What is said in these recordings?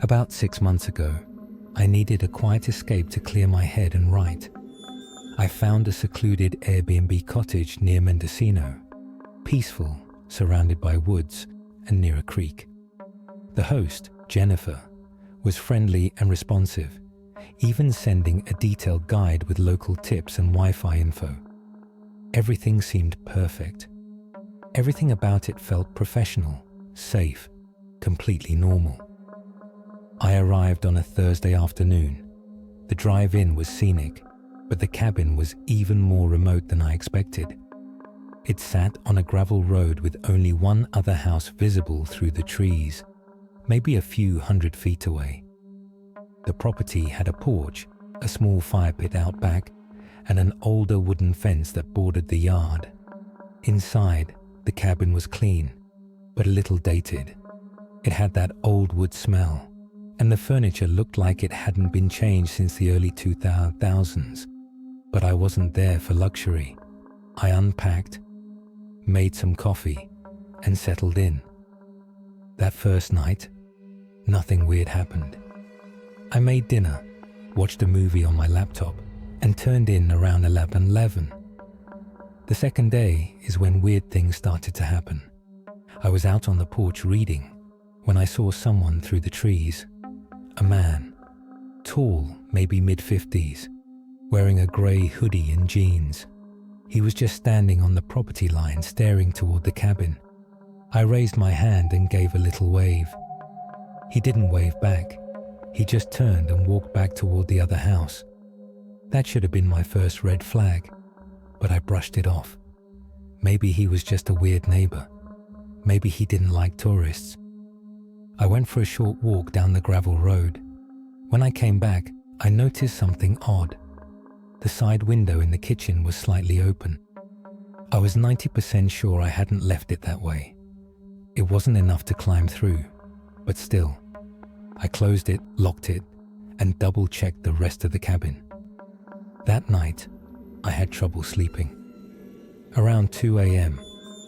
About 6 months ago, I needed a quiet escape to clear my head and write. I found a secluded Airbnb cottage near Mendocino, peaceful, surrounded by woods and near a creek. The host, Jennifer, was friendly and responsive, even sending a detailed guide with local tips and Wi-Fi info. Everything seemed perfect. Everything about it felt professional, safe, completely normal. I arrived on a Thursday afternoon. The drive-in was scenic, but the cabin was even more remote than I expected. It sat on a gravel road with only one other house visible through the trees, maybe a few 100 feet away. The property had a porch, a small fire pit out back, and an older wooden fence that bordered the yard. Inside, the cabin was clean, but a little dated. It had that old wood smell, and the furniture looked like it hadn't been changed since the early 2000s. But I wasn't there for luxury. I unpacked, made some coffee, and settled in. That first night, nothing weird happened. I made dinner, watched a movie on my laptop, and turned in around 11:11. The second day is when weird things started to happen. I was out on the porch reading when I saw someone through the trees. A man, tall, maybe mid-50s, wearing a grey hoodie and jeans. He was just standing on the property line staring toward the cabin. I raised my hand and gave a little wave. He didn't wave back. He just turned and walked back toward the other house. That should have been my first red flag, but I brushed it off. Maybe he was just a weird neighbor. Maybe he didn't like tourists. I went for a short walk down the gravel road. When I came back, I noticed something odd. The side window in the kitchen was slightly open. I was 90% sure I hadn't left it that way. It wasn't enough to climb through, but still. I closed it, locked it, and double-checked the rest of the cabin. That night, I had trouble sleeping. Around 2 a.m.,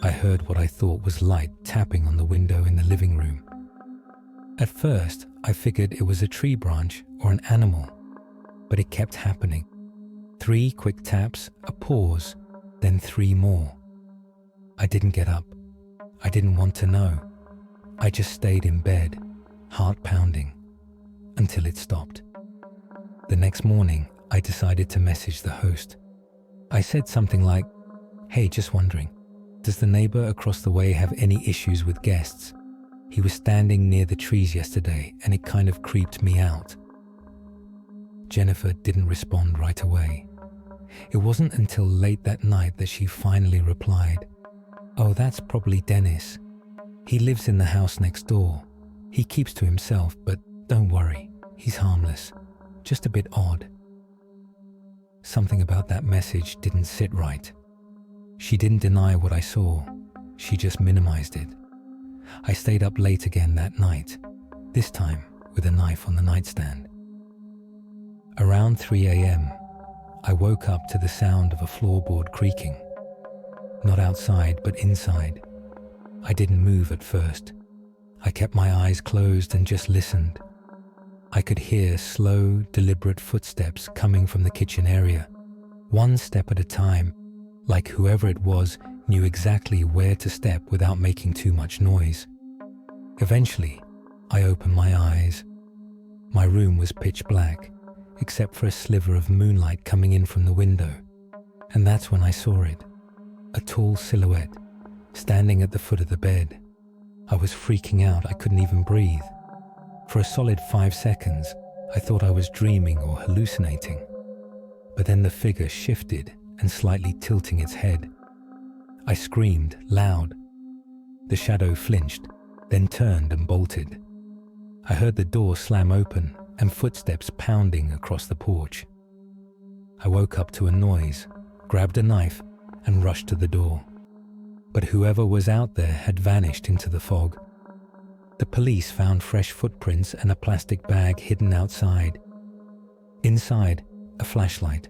I heard what I thought was light tapping on the window in the living room. At first, I figured it was a tree branch or an animal, but it kept happening. 3 quick taps, a pause, then 3 more. I didn't get up. I didn't want to know. I just stayed in bed, heart pounding, until it stopped. The next morning, I decided to message the host. I said something like, "Hey, just wondering, does the neighbor across the way have any issues with guests? He was standing near the trees yesterday and it kind of creeped me out." Jennifer didn't respond right away. It wasn't until late that night that she finally replied, "Oh, that's probably Dennis. He lives in the house next door. He keeps to himself, but don't worry, he's harmless. Just a bit odd." Something about that message didn't sit right. She didn't deny what I saw. She just minimized it. I stayed up late again that night, this time with a knife on the nightstand. Around 3 a.m., I woke up to the sound of a floorboard creaking. Not outside, but inside. I didn't move at first. I kept my eyes closed and just listened. I could hear slow, deliberate footsteps coming from the kitchen area, one step at a time, like whoever it was knew exactly where to step without making too much noise. Eventually, I opened my eyes. My room was pitch black, except for a sliver of moonlight coming in from the window. And that's when I saw it, a tall silhouette, standing at the foot of the bed. I was freaking out, I couldn't even breathe. For a solid 5 seconds, I thought I was dreaming or hallucinating. But then the figure shifted and slightly tilting its head. I screamed, loud. The shadow flinched, then turned and bolted. I heard the door slam open and footsteps pounding across the porch. I woke up to a noise, grabbed a knife, and rushed to the door. But whoever was out there had vanished into the fog. The police found fresh footprints and a plastic bag hidden outside. Inside, a flashlight,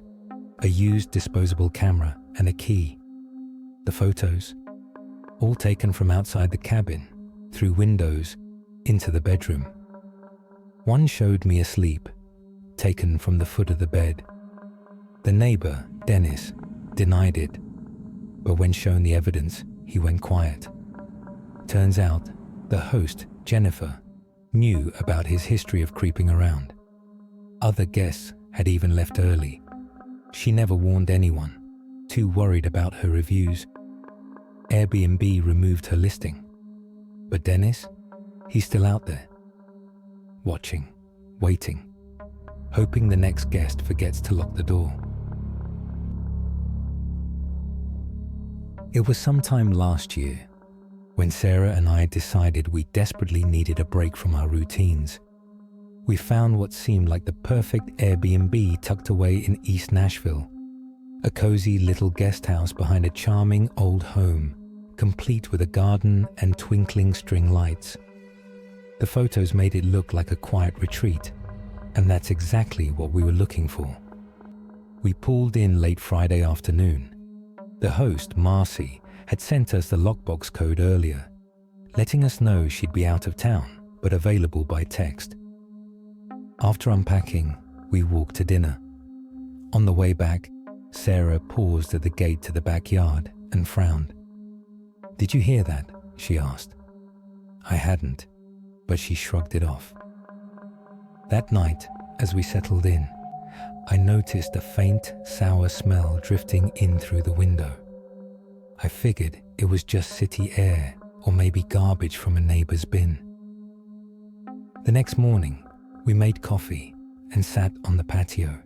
a used disposable camera, and a key. The photos, all taken from outside the cabin, through windows, into the bedroom. One showed me asleep, taken from the foot of the bed. The neighbor, Dennis, denied it, but when shown the evidence, he went quiet. Turns out, the host, Jennifer, knew about his history of creeping around. Other guests had even left early. She never warned anyone, too worried about her reviews. Airbnb removed her listing. But Dennis, he's still out there, watching, waiting, hoping the next guest forgets to lock the door. It was sometime last year when Sarah and I decided we desperately needed a break from our routines. We found what seemed like the perfect Airbnb tucked away in East Nashville, a cozy little guest house behind a charming old home, complete with a garden and twinkling string lights. The photos made it look like a quiet retreat, and that's exactly what we were looking for. We pulled in late Friday afternoon. The host, Marcy, had sent us the lockbox code earlier, letting us know she'd be out of town, but available by text. After unpacking, we walked to dinner. On the way back, Sarah paused at the gate to the backyard and frowned. "Did you hear that?" she asked. I hadn't, but she shrugged it off. That night, as we settled in, I noticed a faint, sour smell drifting in through the window. I figured it was just city air or maybe garbage from a neighbor's bin. The next morning, we made coffee and sat on the patio.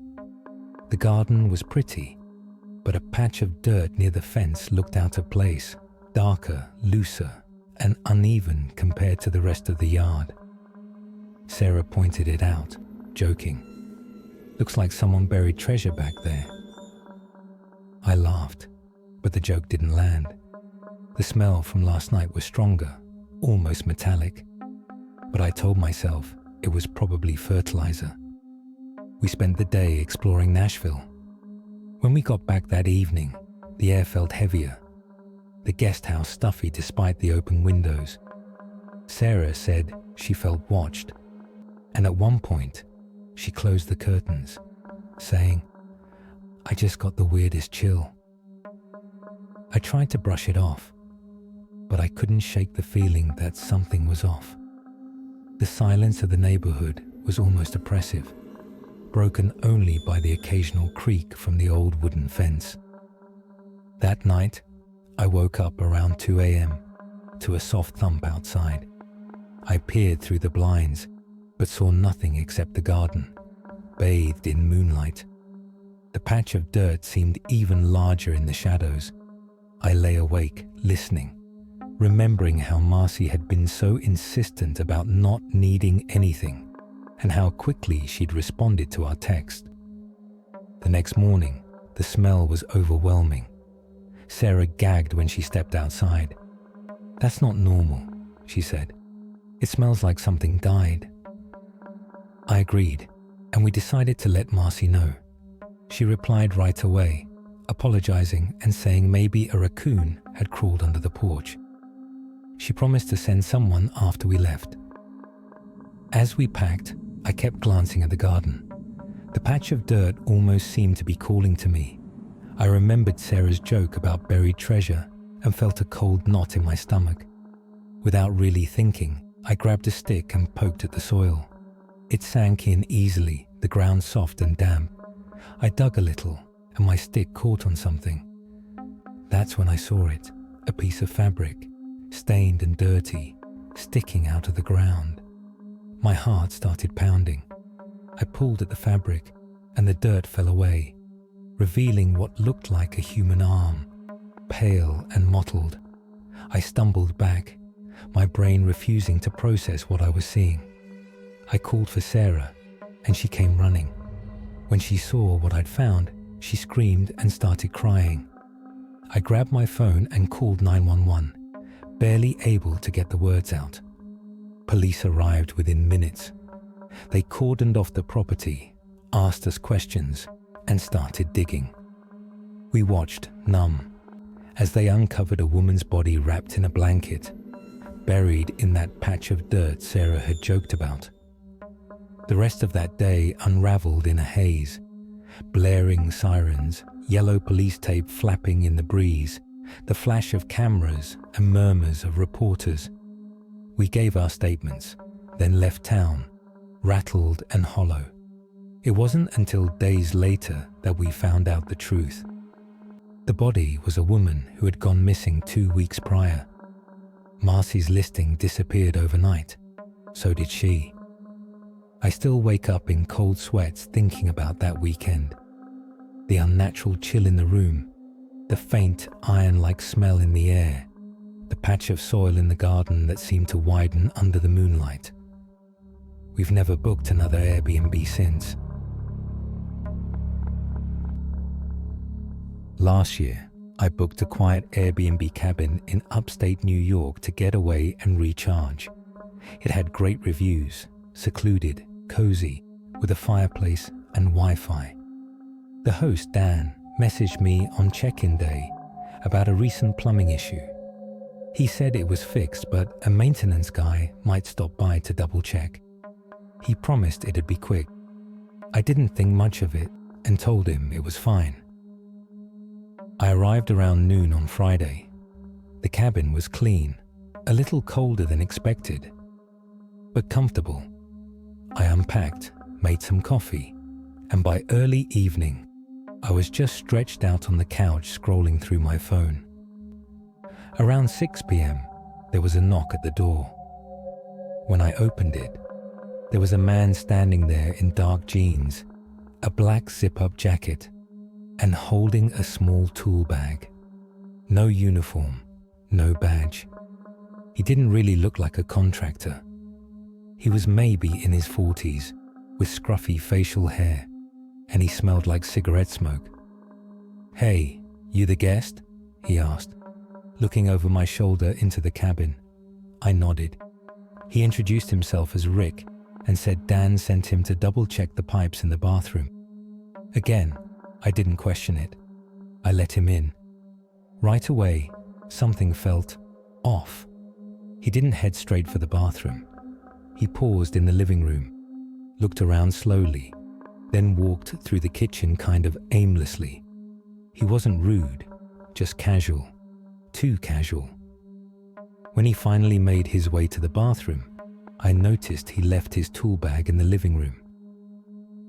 The garden was pretty, but a patch of dirt near the fence looked out of place, darker, looser, and uneven compared to the rest of the yard. Sarah pointed it out, joking. "Looks like someone buried treasure back there." I laughed, but the joke didn't land. The smell from last night was stronger, almost metallic, but I told myself it was probably fertilizer. We spent the day exploring Nashville. When we got back that evening, the air felt heavier, the guest house stuffy despite the open windows. Sarah said she felt watched, and at one point, she closed the curtains, saying, "I just got the weirdest chill." I tried to brush it off, but I couldn't shake the feeling that something was off. The silence of the neighborhood was almost oppressive, broken only by the occasional creak from the old wooden fence. That night, I woke up around 2 a.m. to a soft thump outside. I peered through the blinds, but saw nothing except the garden, bathed in moonlight. The patch of dirt seemed even larger in the shadows. I lay awake, listening, remembering how Marcy had been so insistent about not needing anything, and how quickly she'd responded to our text. The next morning, the smell was overwhelming. Sarah gagged when she stepped outside. "That's not normal," she said. "It smells like something died." I agreed, and we decided to let Marcy know. She replied right away, apologizing and saying maybe a raccoon had crawled under the porch. She promised to send someone after we left. As we packed, I kept glancing at the garden. The patch of dirt almost seemed to be calling to me. I remembered Sarah's joke about buried treasure and felt a cold knot in my stomach. Without really thinking, I grabbed a stick and poked at the soil. It sank in easily, the ground soft and damp. I dug a little, and my stick caught on something. That's when I saw it, a piece of fabric, stained and dirty, sticking out of the ground. My heart started pounding. I pulled at the fabric, and the dirt fell away, revealing what looked like a human arm, pale and mottled. I stumbled back, my brain refusing to process what I was seeing. I called for Sarah, and she came running. When she saw what I'd found, she screamed and started crying. I grabbed my phone and called 911, barely able to get the words out. Police arrived within minutes. They cordoned off the property, asked us questions, and started digging. We watched, numb, as they uncovered a woman's body wrapped in a blanket, buried in that patch of dirt Sarah had joked about. The rest of that day unraveled in a haze. Blaring sirens, yellow police tape flapping in the breeze, the flash of cameras and murmurs of reporters. We gave our statements, then left town, rattled and hollow. It wasn't until days later that we found out the truth. The body was a woman who had gone missing 2 weeks prior. Marcy's listing disappeared overnight. So did she. I still wake up in cold sweats thinking about that weekend. The unnatural chill in the room, the faint iron-like smell in the air, the patch of soil in the garden that seemed to widen under the moonlight. We've never booked another Airbnb since. Last year, I booked a quiet Airbnb cabin in upstate New York to get away and recharge. It had great reviews, secluded, cozy, with a fireplace and Wi-Fi. The host, Dan, messaged me on check-in day about a recent plumbing issue. He said it was fixed, but a maintenance guy might stop by to double-check. He promised it'd be quick. I didn't think much of it and told him it was fine. I arrived around noon on Friday. The cabin was clean, a little colder than expected, but comfortable. I unpacked, made some coffee, and by early evening, I was just stretched out on the couch scrolling through my phone. Around 6 p.m., there was a knock at the door. When I opened it, there was a man standing there in dark jeans, a black zip-up jacket, and holding a small tool bag. No uniform, no badge. He didn't really look like a contractor. He was maybe in his 40s, with scruffy facial hair, and he smelled like cigarette smoke. "Hey, you the guest?" he asked, looking over my shoulder into the cabin. I nodded. He introduced himself as Rick and said Dan sent him to double-check the pipes in the bathroom. Again, I didn't question it. I let him in. Right away, something felt off. He didn't head straight for the bathroom. He paused in the living room, looked around slowly, then walked through the kitchen kind of aimlessly. He wasn't rude, just casual, too casual. When he finally made his way to the bathroom, I noticed he left his tool bag in the living room.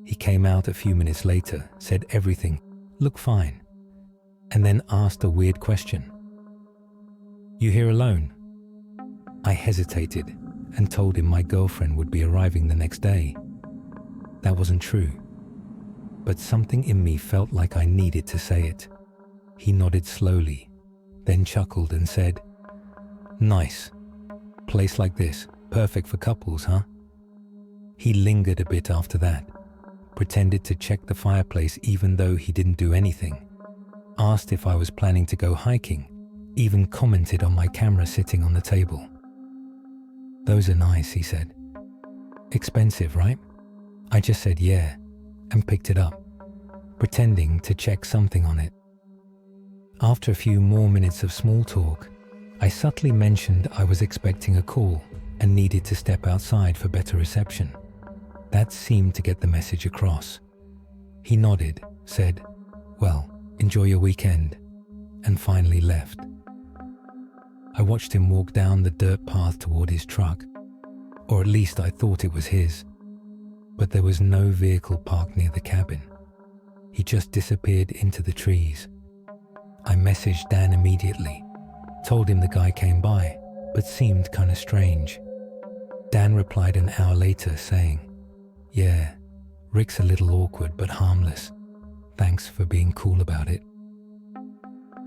He came out a few minutes later, said everything looked fine, and then asked a weird question. "You here alone?" I hesitated and told him my girlfriend would be arriving the next day. That wasn't true, but something in me felt like I needed to say it. He nodded slowly, then chuckled and said, "Nice. Place like this, perfect for couples, huh?" He lingered a bit after that, pretended to check the fireplace even though he didn't do anything, asked if I was planning to go hiking, even commented on my camera sitting on the table. "Those are nice," he said. "Expensive, right?" I just said yeah, and picked it up, pretending to check something on it. After a few more minutes of small talk, I subtly mentioned I was expecting a call and needed to step outside for better reception. That seemed to get the message across. He nodded, said, "Well, enjoy your weekend," and finally left. I watched him walk down the dirt path toward his truck, or at least I thought it was his, but there was no vehicle parked near the cabin. He just disappeared into the trees. I messaged Dan immediately, told him the guy came by, but seemed kinda strange. Dan replied an hour later saying, "Yeah, Rick's a little awkward but harmless. Thanks for being cool about it."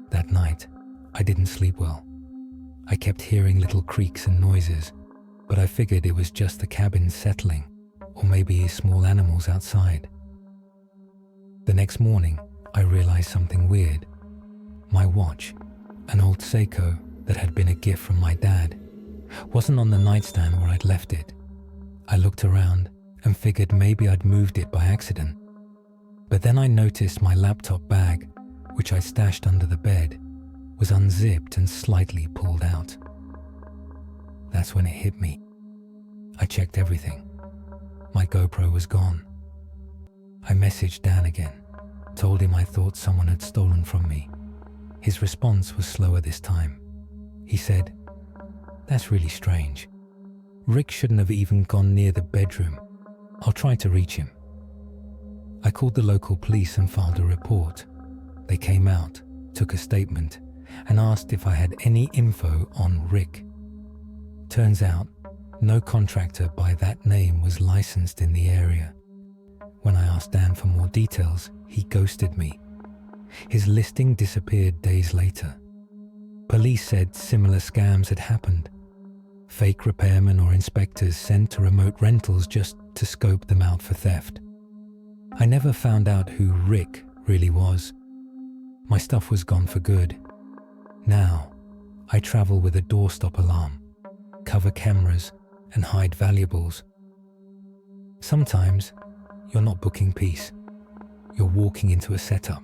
That night, I didn't sleep well. I kept hearing little creaks and noises, but I figured it was just the cabin settling, or maybe small animals outside. The next morning, I realized something weird. My watch, an old Seiko that had been a gift from my dad, wasn't on the nightstand where I'd left it. I looked around and figured maybe I'd moved it by accident. But then I noticed my laptop bag, which I stashed under the bed, was unzipped and slightly pulled out. That's when it hit me. I checked everything. My GoPro was gone. I messaged Dan again, told him I thought someone had stolen from me. His response was slower this time. He said, "That's really strange. Rick shouldn't have even gone near the bedroom. I'll try to reach him." I called the local police and filed a report. They came out, took a statement, and asked if I had any info on Rick. Turns out, no contractor by that name was licensed in the area. When I asked Dan for more details, he ghosted me. His listing disappeared days later. Police said similar scams had happened. Fake repairmen or inspectors sent to remote rentals just to scope them out for theft. I never found out who Rick really was. My stuff was gone for good. Now, I travel with a doorstop alarm, cover cameras, and hide valuables. Sometimes, you're not booking peace. You're walking into a setup.